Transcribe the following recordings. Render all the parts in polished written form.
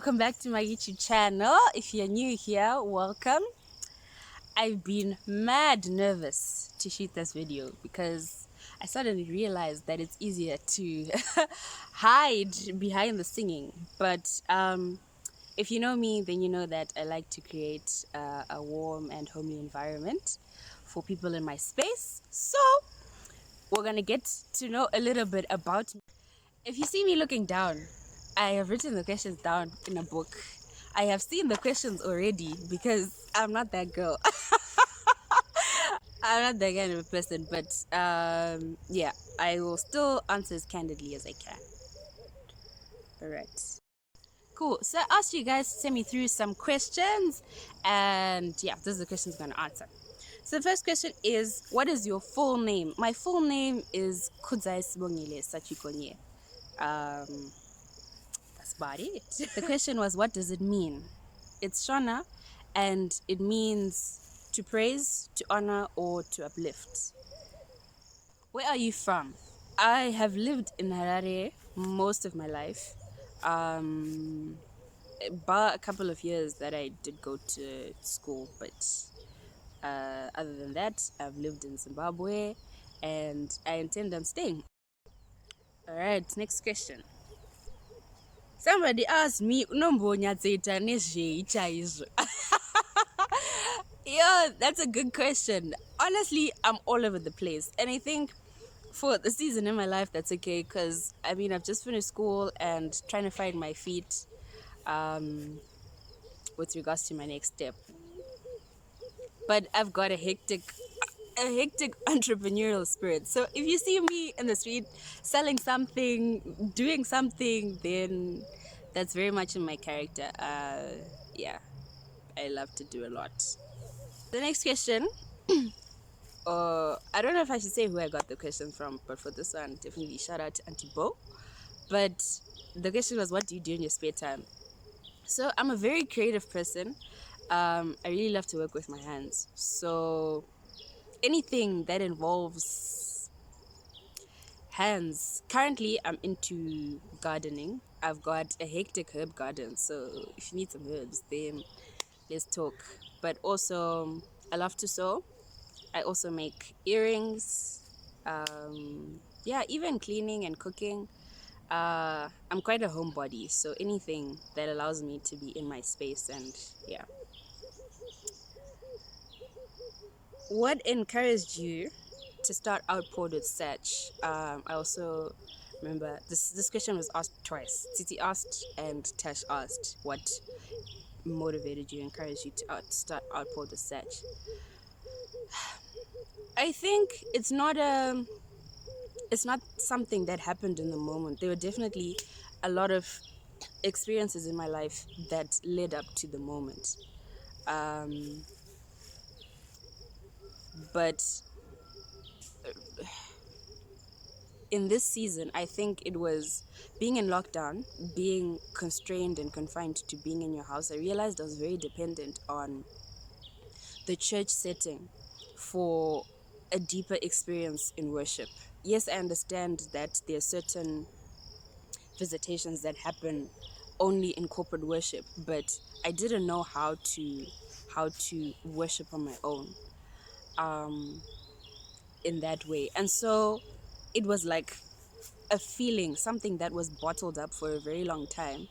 welcome back to my YouTube channel. If you're new here, welcome. I've been mad nervous to shoot this video because I suddenly realized that it's easier to hide behind the singing. But if you know me, then you know that I like to create a warm and homely environment for people in my space. So we're gonna get to know a little bit about me. If you see me looking down, I have written the questions down in a book. I have seen the questions already because I'm not that girl. I'm not that kind of a person, but yeah, I will still answer as candidly as I can. All right. Cool. So I asked you guys to send me through some questions, and yeah, those are the questions I'm going to answer. So the first question is, what is your full name? My full name is Kudzi-SachMtima. That's about it. The question was, what does it mean? It's Shona, and it means to praise, to honor, or to uplift. Where are you from? I have lived in Harare most of my life. Bar a couple of years that I did go to school, but other than that, I've lived in Zimbabwe, and I intend on staying. All right, next question. Somebody asked me, yeah, that's a good question. Honestly, I'm all over the place, and I think for the season in my life, that's okay, because I mean, I've just finished school and trying to find my feet with regards to my next step. But I've got a hectic entrepreneurial spirit. So if you see me in the street selling something, doing something, then that's very much in my character. Yeah, I love to do a lot. The next question. I don't know if I should say who I got the question from, but for this one, definitely shout out to Auntie Bo. But the question was, what do you do in your spare time? So I'm a very creative person. I really love to work with my hands. So anything that involves hands. Currently, I'm into gardening. I've got a hectic herb garden. So if you need some herbs, then let's talk. But also, I love to sew. I also make earrings. Yeah, even cleaning and cooking. I'm quite a homebody, so anything that allows me to be in my space, and yeah. What encouraged you to start Outpoured with Sach? I also remember this question was asked twice. Titi asked and Tash asked, what motivated you, encouraged you to start Outpoured with Sach? I think it's not something that happened in the moment. There were definitely a lot of experiences in my life that led up to the moment. But in this season, I think it was being in lockdown, being constrained and confined to being in your house. I realized I was very dependent on the church setting for a deeper experience in worship. Yes, I understand that there are certain visitations that happen only in corporate worship, but I didn't know how to worship on my own in that way. And so it was like a feeling, something that was bottled up for a very long time.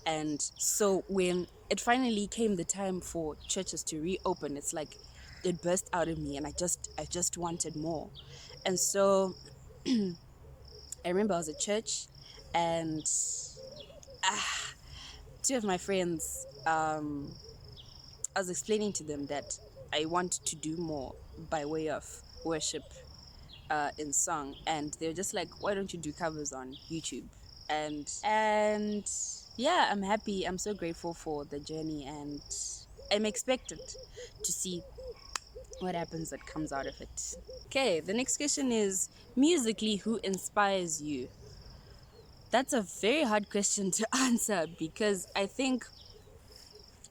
And so when it finally came the time for churches to reopen, it's like it burst out of me, and I just wanted more. And so I remember I was at church, and two of my friends, I was explaining to them that I want to do more by way of worship in song, and they were just like, why don't you do covers on YouTube? And yeah, I'm happy. I'm so grateful for the journey, and I'm expectant to see what happens that comes out of it. Okay, the next question is, musically, who inspires you? That's a very hard question to answer because I think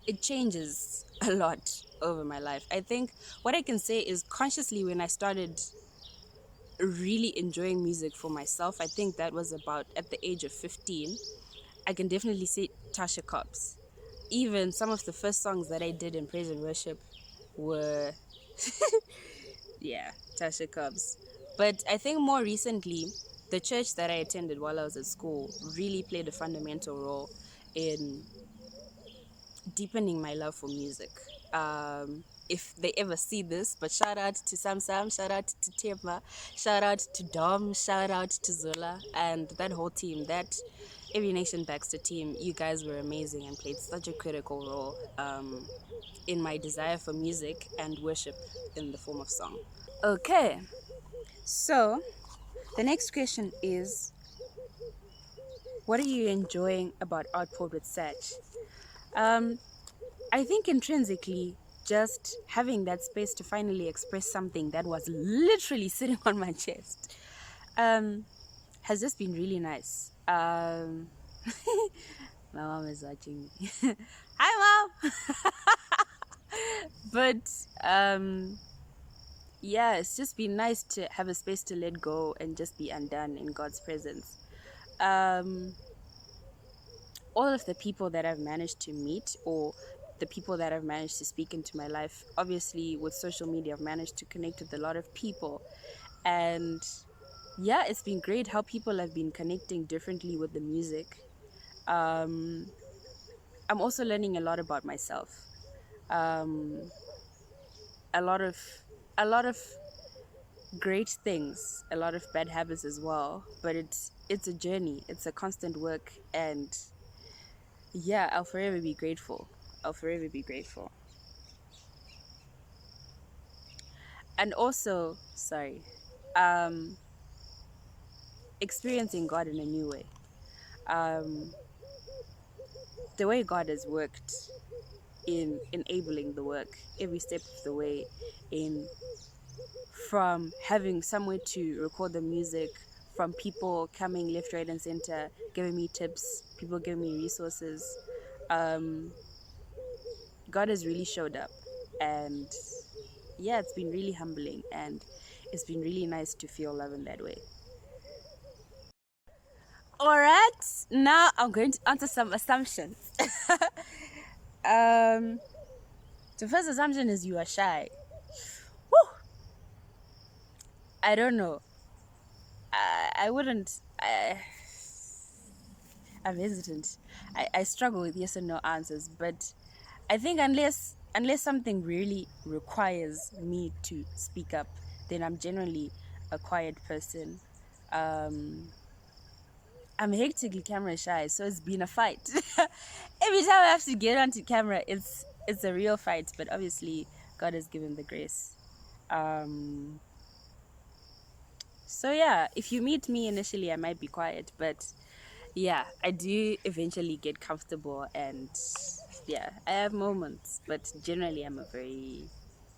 it changes a lot over my life. I think what I can say is, consciously, when I started really enjoying music for myself, I think that was about at the age of 15. I can definitely say Tasha Cobbs. Even some of the first songs that I did in praise and worship were, yeah, Tasha Cobbs. But I think more recently, the church that I attended while I was at school really played a fundamental role in deepening my love for music. If they ever see this, but shout out to Sam Sam, shout out to Tema, shout out to Dom, shout out to Zola, and that whole team, that Every Nation Baxter team. You guys were amazing and played such a critical role in my desire for music and worship in the form of song. Okay, so the next question is, what are you enjoying about Outpoured with Sach? Um, I think intrinsically, just having that space to finally express something that was literally sitting on my chest has just been really nice. My mom is watching me. Hi, mom. But yeah, it's just been nice to have a space to let go and just be undone in God's presence. Um, all of the people that I've managed to meet, or the people that I've managed to speak into my life, obviously with social media, I've managed to connect with a lot of people. And yeah, it's been great how people have been connecting differently with the music. Um, I'm also learning a lot about myself. Um, a lot of a lot of great things, a lot of bad habits as well. But it's a journey. It's a constant work, and yeah, I'll forever be grateful. I'll forever be grateful. And also, sorry, um, experiencing God in a new way. Um, the way God has worked in enabling the work every step of the way, in from having somewhere to record the music, from people coming left, right, and center, giving me tips, people giving me resources. Um, God has really showed up, and yeah, it's been really humbling, and it's been really nice to feel love in that way. All right, now I'm going to answer some assumptions. um, the first assumption is you are shy. Whew, I don't know. I wouldn't. I'm hesitant. I struggle with yes and no answers, but I think unless something really requires me to speak up, then I'm generally a quiet person. Um, I'm hectically camera shy, so it's been a fight. Every time I have to get onto camera, it's a real fight. But obviously, God has given the grace. Um, so yeah, if you meet me initially, I might be quiet, but yeah, I do eventually get comfortable, and yeah, I have moments, but generally, I'm a very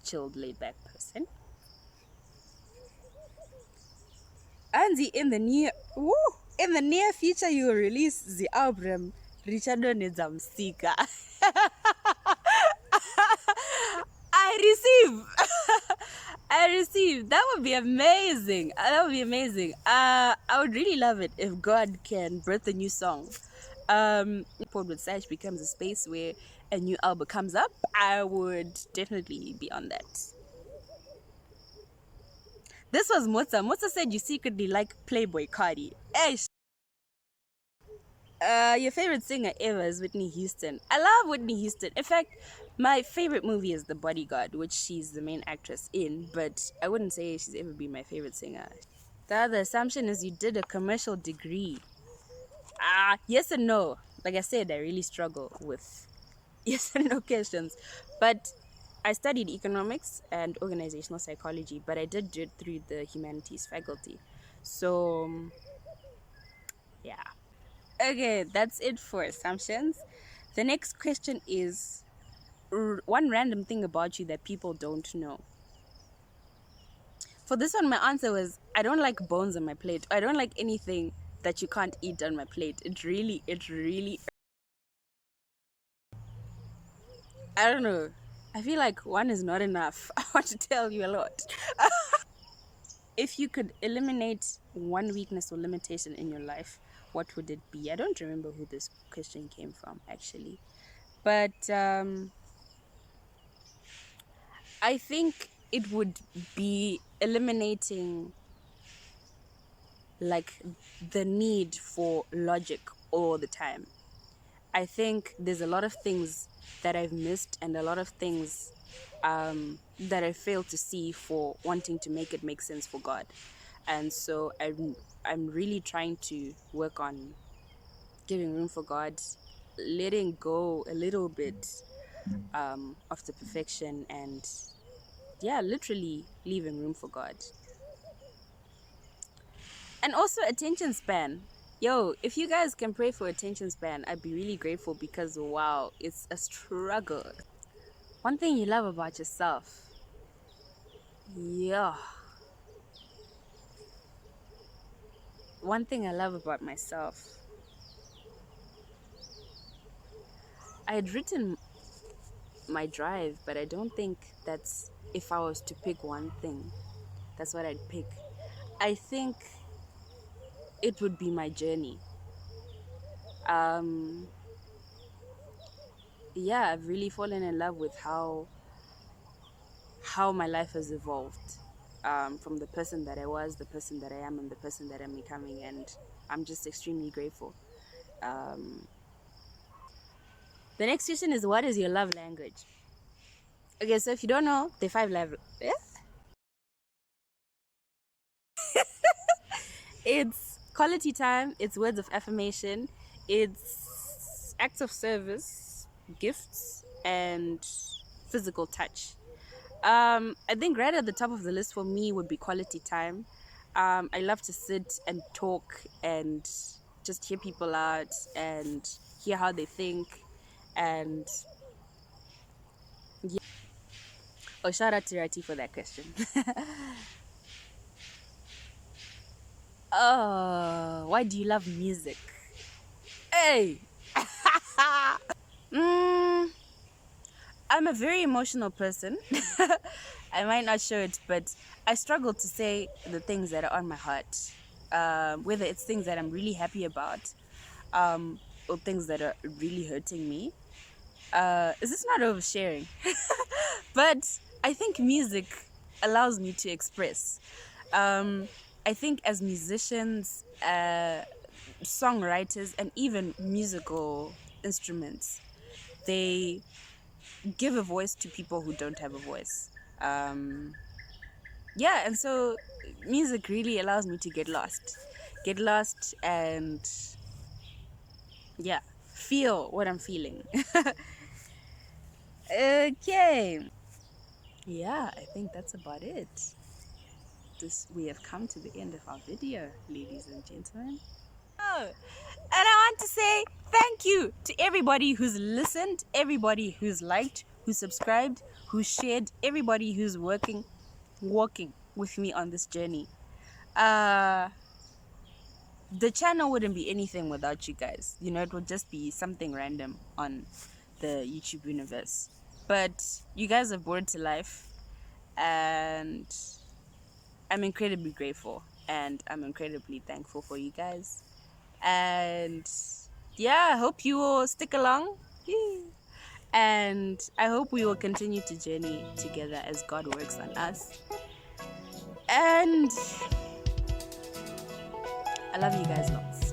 chilled, laid back person. Andy, in the near future, you will release the album Richard Nedzamsika. I receive. I receive. That would be amazing. That would be amazing. I would really love it if God can birth a new song. Pod with Sach becomes a space where a new album comes up. I would definitely be on that. This was Mozart. Mozart said you secretly like Playboy Cardi. Hey, your favorite singer ever is Whitney Houston. I love Whitney Houston. In fact, my favorite movie is The Bodyguard, which she's the main actress in, but I wouldn't say she's ever been my favorite singer. The other assumption is you did a commercial degree. Yes and no. Like I said, I really struggle with yes and no questions. But I studied economics and organizational psychology, but I did do it through the humanities faculty. So, yeah. Okay, that's it for assumptions. The next question is one random thing about you that people don't know. For this one, my answer was I don't like bones on my plate. I don't like anything that you can't eat on my plate. It really, I don't know. I feel like one is not enough. I want to tell you a lot. If you could eliminate one weakness or limitation in your life, what would it be? I don't remember who this question came from actually, but I think it would be eliminating like the need for logic all the time. I think there's a lot of things that I've missed and a lot of things that I failed to see for wanting to make it make sense for God. And so I'm really trying to work on giving room for God, letting go a little bit of the perfection, and yeah, literally leaving room for God. And also attention span. Yo, if you guys can pray for attention span, I'd be really grateful because wow, it's a struggle. One thing you love about yourself. Yeah. One thing I love about myself. I had written my drive, but I don't think that's, if I was to pick one thing, that's what I'd pick. I think it would be my journey. Um yeah, I've really fallen in love with how my life has evolved, from the person that I was, the person that I am, and the person that I'm becoming, and I'm just extremely grateful. Um, the next question is, what is your love language? Okay, so if you don't know, the five love. It's quality time. It's words of affirmation. It's acts of service, gifts, and physical touch. I think right at the top of the list for me would be quality time. I love to sit and talk and just hear people out and hear how they think. And yeah. Oh, shout out to Rati for that question. Oh, why do you love music? Hey! mm, I'm a very emotional person. I might not show it, but I struggle to say the things that are on my heart. Whether it's things that I'm really happy about, or things that are really hurting me. Is this not oversharing? But I think music allows me to express. I think as musicians, songwriters, and even musical instruments, they give a voice to people who don't have a voice. Yeah, and so music really allows me to get lost and yeah, feel what I'm feeling. Okay, yeah, I think that's about it. We have come to the end of our video, ladies and gentlemen. Oh, and I want to say thank you to everybody who's listened, everybody who's liked, who subscribed, who shared, everybody who's walking with me on this journey. The channel wouldn't be anything without you guys. You know, it would just be something random on the YouTube universe. But you guys have brought it to life, and I'm incredibly grateful, and I'm incredibly thankful for you guys. And yeah, I hope you will stick along. And I hope we will continue to journey together as God works on us. And I love you guys lots.